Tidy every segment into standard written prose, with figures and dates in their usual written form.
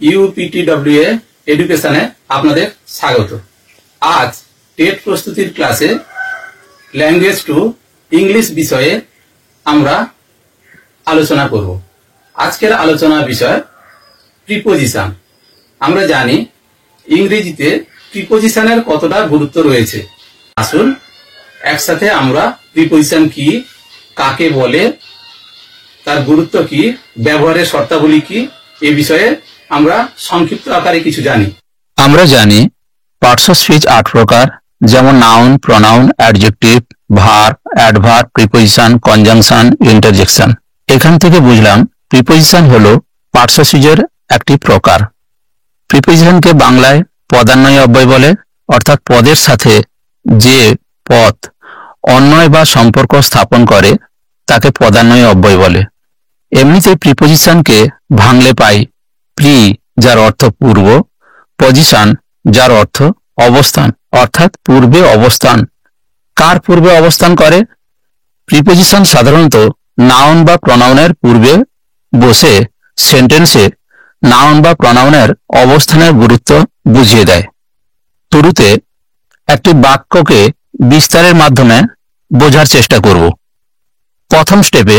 ইউপিটিডব্লিউ এডুকেশনে আপনাদের স্বাগত। আজ টেট প্রস্তুতির ক্লাসে ল্যাঙ্গুয়েজ টু ইংলিশ বিষয়ে আমরা আলোচনা করব। আজকের আলোচনার বিষয় প্রিপোজিশন। আমরা জানি ইংরেজিতে প্রিপোজিশনের কতটা গুরুত্ব রয়েছে। আসুন একসাথে আমরা প্রিপোজিশন কি, কাকে বলে, তার গুরুত্ব কি, ব্যবহারের শর্তাবলী কি, এ বিষয়ে আমরা সংক্ষিপ্ত আকারে কিছু জানি। আমরা জানি পার্টস অফ স্পিচ 8 প্রকার, যেমন noun, pronoun, adjective, verb, adverb, preposition, conjunction, interjection. এখান থেকে বুঝলাম প্রিপোজিশন হলো পার্টস অফ স্পিচের একটি প্রকার। প্রিপোজিশনকে বাংলায় পদান্বয়ী অব্যয় বলে, অর্থাৎ পদের সাথে যে পদ অন্বয় বা সম্পর্ক স্থাপন করে তাকে পদান্বয়ী অব্যয় বলে। এমনিতে প্রিপোজিশনকে ভাঙলে পাই প্রি, যার অর্থ পূর্ব, পজিশন, যার অর্থ অবস্থান, অর্থাৎ পূর্বে অবস্থান। কার পূর্বে অবস্থান করে? প্রিপোজিশন সাধারণত নাউন বা প্রনাউনের পূর্বে বসে সেন্টেন্সে নাউন বা প্রনাউনের অবস্থানের গুরুত্ব বুঝিয়ে দেয়। শুরুতে একটি বাক্যকে বিস্তারের মাধ্যমে বোঝার চেষ্টা করব। প্রথম স্টেপে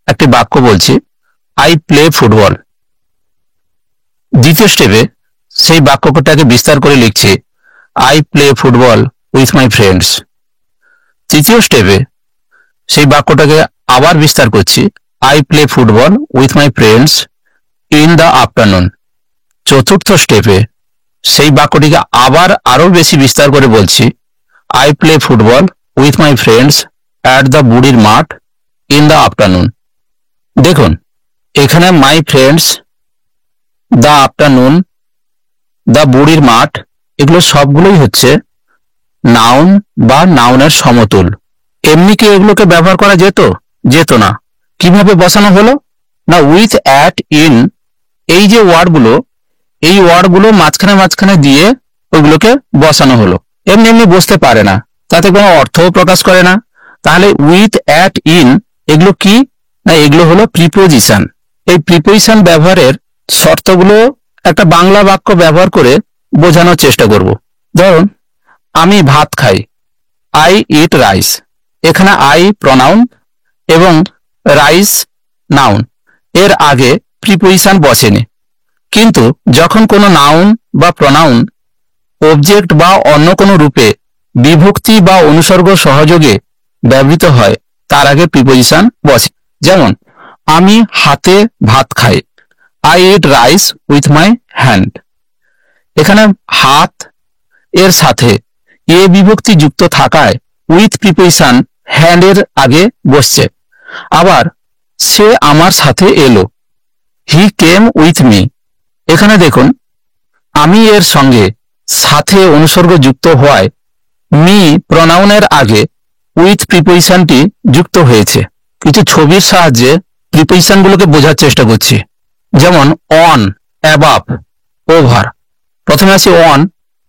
একটি বাক্য বলছি, আই প্লে ফুটবল। দ্বিতীয় স্টেপে সেই বাক্যটাকে বিস্তার করে লিখছি, I play football with my friends. তৃতীয় স্টেপে সেই বাক্যটাকে আবার বিস্তার করছি, I play football with my friends in the afternoon. চতুর্থ স্টেপে সেই বাক্যটিকে আবার আরো বেশি বিস্তার করে বলছি, I play football with my friends at the বুড়ির মাঠ ইন দ্য আফটারনুন। দেখুন এখানে my friends, the afternoon, the বুড়ির মাঠ, এগুলো সবগুলোই হচ্ছে নাউন বা নাউনের সমতুল। এমনি কি এগুলোকে ব্যবহার করা যেত না। কিভাবে বসানো হলো না, উইথ, অ্যাট, ইন, এই যে ওয়ার্ডগুলো, এই ওয়ার্ডগুলো মাঝখানে দিয়ে ওইগুলোকে বসানো হলো। এমনি বসতে পারে না, তাতে কোনো অর্থও প্রকাশ করে না। তাহলে উইথ, অ্যাট, ইন এগুলো কি না, এগুলো হলো প্রিপোজিশন। এই প্রিপোজিশন ব্যবহারের শর্তগুলো একটা বাংলা বাক্য ব্যবহার করে বোঝানোর চেষ্টা করব। ধরুন আমি ভাত খাই, আই ইট রাইস। এখানে আই প্রনাউন এবং রাইস নাউন, এর আগে প্রিপোজিশন বসেনি। কিন্তু যখন কোনো নাউন বা প্রনাউন অবজেক্ট বা অন্য কোনো রূপে বিভক্তি বা অনুসর্গ সহযোগে ব্যবহৃত হয় তার আগে প্রিপোজিশন বসে। যেমন আমি হাতে ভাত খাই, I eat rice with my hand. এখানে হাত এর সাথে এ বিভক্তি যুক্ত থাকায় উইথ প্রিপোজিশন হ্যান্ড এর আগে বসছে। আবার সে আমার সাথে এলো, হি কেম উইথ মি। এখানে দেখুন আমি এর সঙ্গে সাথে অনুসর্গ যুক্ত হওয়ায় মি প্রনাউনের আগে উইথ প্রিপোজিশনটি যুক্ত হয়েছে। কিছু ছবির সাহায্যে প্রিপোজিশনগুলোকে বোঝার চেষ্টা করছি। যেমন অন, অ্যাবাভ, ওভার। প্রথমে আসি অন।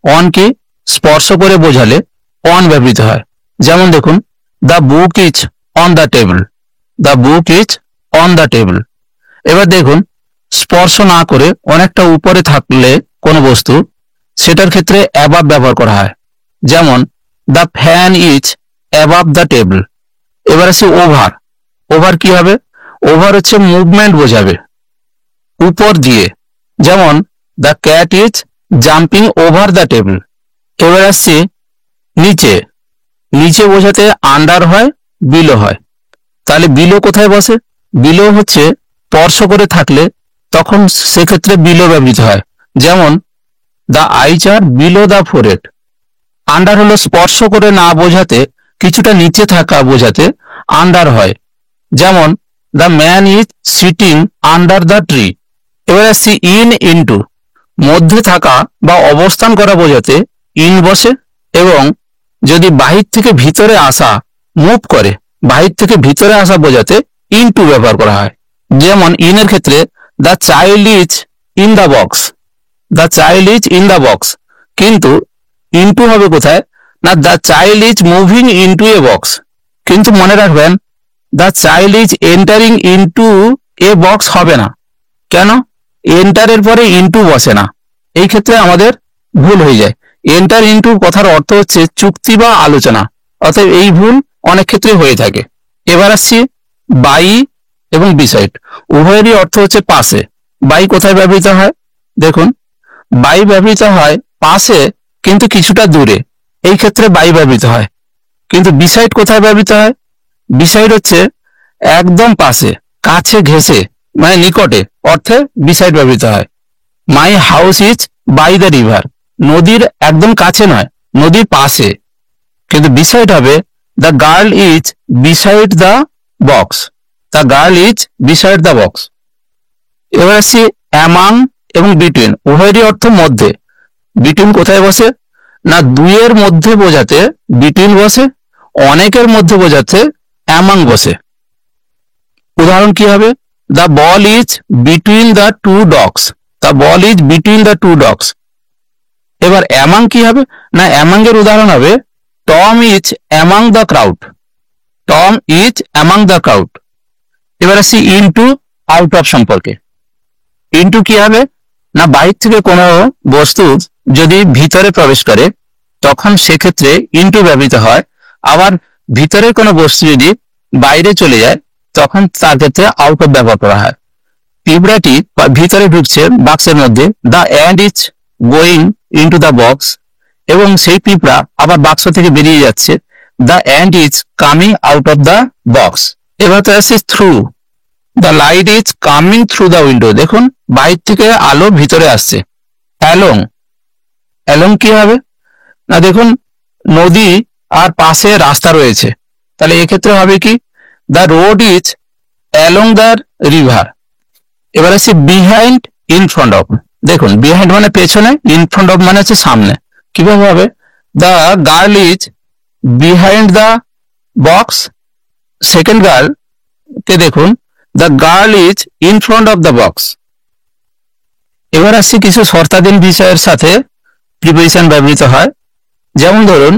অন কি স্পর্শ করে বোঝালে অন ব্যবহৃত হয়। যেমন দেখুন the book is on the table, the book is on the table. এবার দেখুন স্পর্শ না করে অনেকটা উপরে থাকলে কোনো বস্তু, সেটার ক্ষেত্রে অ্যাবাভ ব্যবহার করা হয়। যেমন the fan is above the table. এবার আসি ওভার। ওভার কি হবে? ওভার হচ্ছে মুভমেন্ট বোঝাবে, উপর দিয়ে। যেমন the cat is jumping over the table. এবার আসছি নিচে। নিচে বোঝাতে আন্ডার হয়, বিলো হয়। তাহলে বিলো কোথায় বসে? বিলো হচ্ছে স্পর্শ করে থাকলে তখন সেক্ষেত্রে বিলো ব্যবহৃত হয়। যেমন the eyes are below the forehead. Under হলো স্পর্শ করে না বোঝাতে, কিছুটা নিচে থাকা বোঝাতে আন্ডার হয়। যেমন the man is sitting under the tree. এবার আসছি ইন, ইনটু। মধ্যে থাকা বা অবস্থান করা বোঝাতে ইন বসে, এবং যদি বাহির থেকে ভিতরে আসা, মুভ করে বাহির থেকে ভিতরে আসা বোঝাতে ইনটু ব্যবহার করা হয়। যেমন ইনের ক্ষেত্রে the child is in the box, the child is in the box. কিন্তু ইনটু হবে কোথায় না, the child is moving into a box. কিন্তু মনে রাখবেন the child is entering into a box হবে না। কেন? এন্টারের পরে ইনটু বসে না, এই ক্ষেত্রে আমাদের ভুল হয়ে যায়। এন্টার ইনটু কথার অর্থ হচ্ছে চুক্তি বা আলোচনা, অতএব এই ভুল অনেক ক্ষেত্রে হয়ে থাকে। এবার আসছি বাই এবং বিসাইড, উভয়েরই অর্থ হচ্ছে পাশে। বাই কোথায় ব্যবহৃত হয়? দেখুন, বাই ব্যবহৃত হয় পাশে কিন্তু কিছুটা দূরে, এই ক্ষেত্রে বাই ব্যবহৃত হয়। কিন্তু বিসাইড কোথায় ব্যবহৃত হয়? বিসাইড হচ্ছে একদম পাশে, কাছে ঘেঁষে, মানে নিকটে, অর্থে বিসাইড ব্যবহৃত হয়। My house is by the river, নদীর একদম কাছে নয়, নদীর পাশে। কিন্তু বিসাইড হবে the girl is beside the box, the girl is beside the box. এবার আসছি অ্যামাং এবং বিটুইন, উভয়েরই অর্থ মধ্যে। বিটুইন কোথায় বসে? না দুইয়ের মধ্যে বোঝাতে বিটুইন বসে, অনেকের মধ্যে বোঝাতে অ্যামাং বসে। উদাহরণ কি হবে? The ball is between the two dogs, the ball is between the two dogs. এবার অ্যামাং কি হবে? না অ্যামাং এর উদাহরণ হবে Tom is among the crowd, Tom is among the crowd. এবার আসছি ইনটু আউট অফ সম্পর্কে। ইনটু কি হবে? না বাইরে থেকে কোনো বস্তু যদি ভিতরে প্রবেশ করে তখন সেক্ষেত্রে ইনটু ব্যবহৃত হয়, আবার ভিতরের কোনো বস্তু যদি বাইরে চলে যায় তখন তার ক্ষেত্রে আউট অফ ব্যবহার করা হয়। পিঁপড়াটি ভিতরে ঢুকছে বাক্সের মধ্যে, the and is going into the box, এবং সেই পিঁপড়া আবার বাক্স থেকে বেরিয়ে যাচ্ছে, the and is coming out of the box. এবার তো আসছে through, the light is coming through the window, দেখুন বাইরে থেকে আলো ভিতরে আসছে। অ্যালং, অ্যালং কি হবে? না দেখুন নদী আর পাশে রাস্তা রয়েছে, তাহলে এক্ষেত্রে হবে কি? The road is along the river. এবার আসছে বিহাইন্ড ইন ফ্রন্ট অফ, দেখুন বিহাইন্ড মানে পেছনে, ইন ফ্রন্ট অফ মানে হচ্ছে সামনে। কিভাবে হবে? The girl is behind the box, second girl কে দেখুন the girl is in front of the box. এবার আসছে কিছু শর্তাধীন বিষয়ের সাথে প্রিপোজিশন ব্যবহৃত হয়, যেমন ধরুন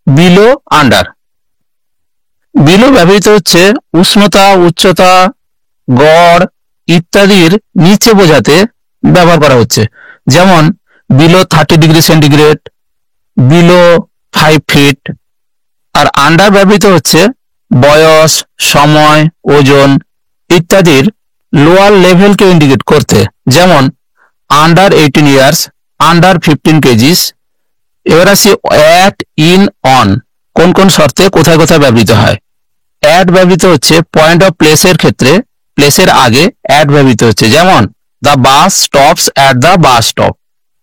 বিলো, আন্ডার। বিলো ব্যবহৃত হচ্ছে উষ্ণতা, উচ্চতা, গড় ইত্যাদির নিচে বোঝাতে ব্যবহার করা হচ্ছে, যেমন বিলো 30°C, বিলো 5 feet। আর আন্ডার ব্যবহৃত হচ্ছে বয়স, সময়, ওজন ইত্যাদির লোয়ার লেভেলকে ইন্ডিকেট করতে, যেমন আন্ডার 18 years, আন্ডার 15 kgs। এবার আসি অ্যাট, ইন, অন, কোন কোন শর্তে কোথায় কোথায় ব্যবহৃত হয়। অ্যাট ব্যবহৃত হচ্ছে পয়েন্ট অফ প্লেসের ক্ষেত্রে, প্লেসের আগে অ্যাট ব্যবহৃত হচ্ছে, যেমন the bus stops at the bus stop.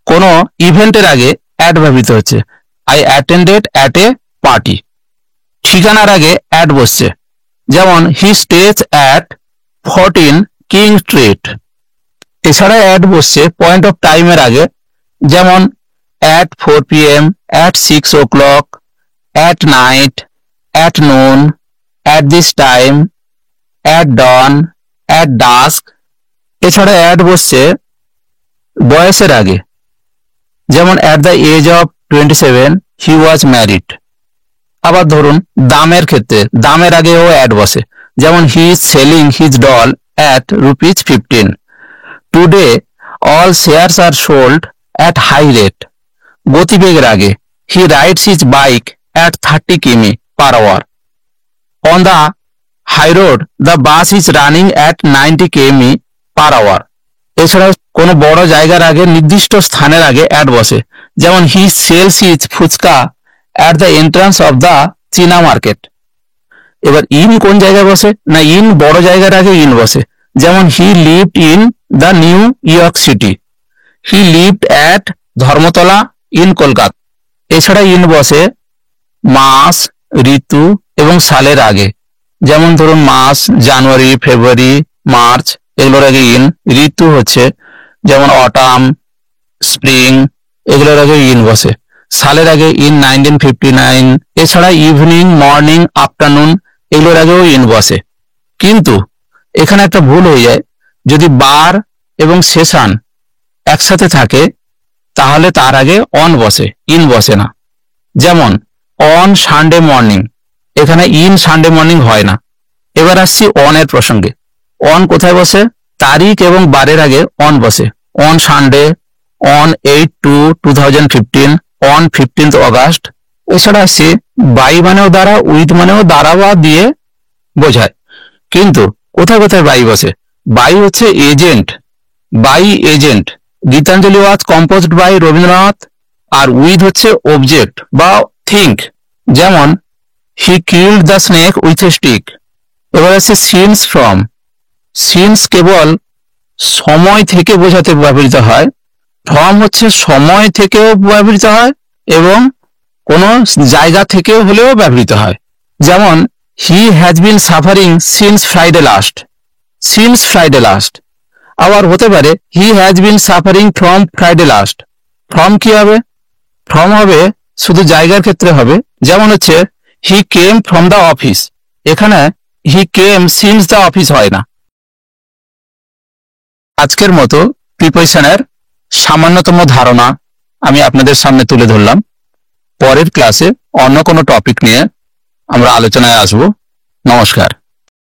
কোনো ইভেন্টের আগে অ্যাট ব্যবহৃত হচ্ছে, I attended at a party. ঠিকানার আগে অ্যাট বসছে, যেমন he stays at 14 king street. এছাড়া অ্যাট বসছে পয়েন্ট অফ টাইমের আগে, যেমন at 4 p.m, at 6 o'clock, at night, at noon, at this time, at dawn, at dusk। এছাড়া অ্যাট বসছে বয়সের আগে, যেমন at the age of 27 he was married। আবার ধরুন দামের ক্ষেত্রে, দামের আগেও অ্যাট বসে, যেমন he is selling his doll at ₹15। Today all shares are sold at high rate। গতিবেগের আগে he rides his bike at 30 km/h। On the high road the bus is running at 90 km/h। এছাড়াও কোনো বড় জায়গার আগে নির্দিষ্ট স্থানের আগে অ্যাট বসে, যেমন he sells his fuchka at the entrance of the China market. এবার ইন কোন জায়গায় বসে? না ইন বড় জায়গার আগে ইন বসে, যেমন he lived in the New York City, he lived at Dharmatala in Kolkata. এছাড়া ইন বসে মাস, ঋতু এবং সালের আগে, যেমন ধরুন মাস জানুয়ারি, ফেব্রুয়ারি, মার্চ, এগুলোর আগে ইন। ঋতু হচ্ছে যেমন অটাম, স্প্রিং, এগুলোর আগে ইন বসে। সালের আগে ইন 1959। এছাড়া ইভিনিং, মর্নিং, আফটারনুন এগুলোর আগেও ইন বসে। কিন্তু এখানে একটা ভুল হয়ে যায়, যদি বার এবং সেশন একসাথে থাকে তাহলে তার আগে অন বসে, ইন বসে না। যেমন অন সানডে মর্নিং, এখানে ইন সানডে মর্নিং হয় না। এবার আসছি অন এর প্রসঙ্গে। অন কোথায় বসে? তারিখ এবং বারের আগে অন বসে। On Sunday, on 8/2/2015, on 15th August. এছাড়া আসছে বাই মানেও দ্বারা, উইথ মানেও দ্বারা বা দিয়ে বোঝায়। কিন্তু কোথায় কোথায় বাই বসে? বাই হচ্ছে agent, by agent. Gitanjali was composed by Rabindranath. আর উইথ হচ্ছে অবজেক্ট বা থিঙ্ক, যেমন he killed the snake with a stick. এবার আছে সিন্স ফ্রম। সিন্স কেবল সময় থেকে বোঝাতে ব্যবহৃত হয়। ফ্রম হচ্ছে সময় থেকেও ব্যবহৃত হয় এবং কোনো জায়গা থেকেও হলেও ব্যবহৃত হয়। যেমন he has been suffering since Friday last, since Friday last. আবার হতে পারে he has been suffering from Friday last. From কি হবে? ফ্রম হবে শুধু জায়গার ক্ষেত্রে হবে, যেমন হচ্ছে হি কেম ফ্রম দ্য অফিস। এখানে হি কেম সিন্স দ্য অফিস হয় না। আজকের মতো প্রিপোজিশনের সামান্যতম ধারণা আমি আপনাদের সামনে তুলে ধরলাম। পরের ক্লাসে অন্য কোনো টপিক নিয়ে আমরা আলোচনায় আসব। নমস্কার।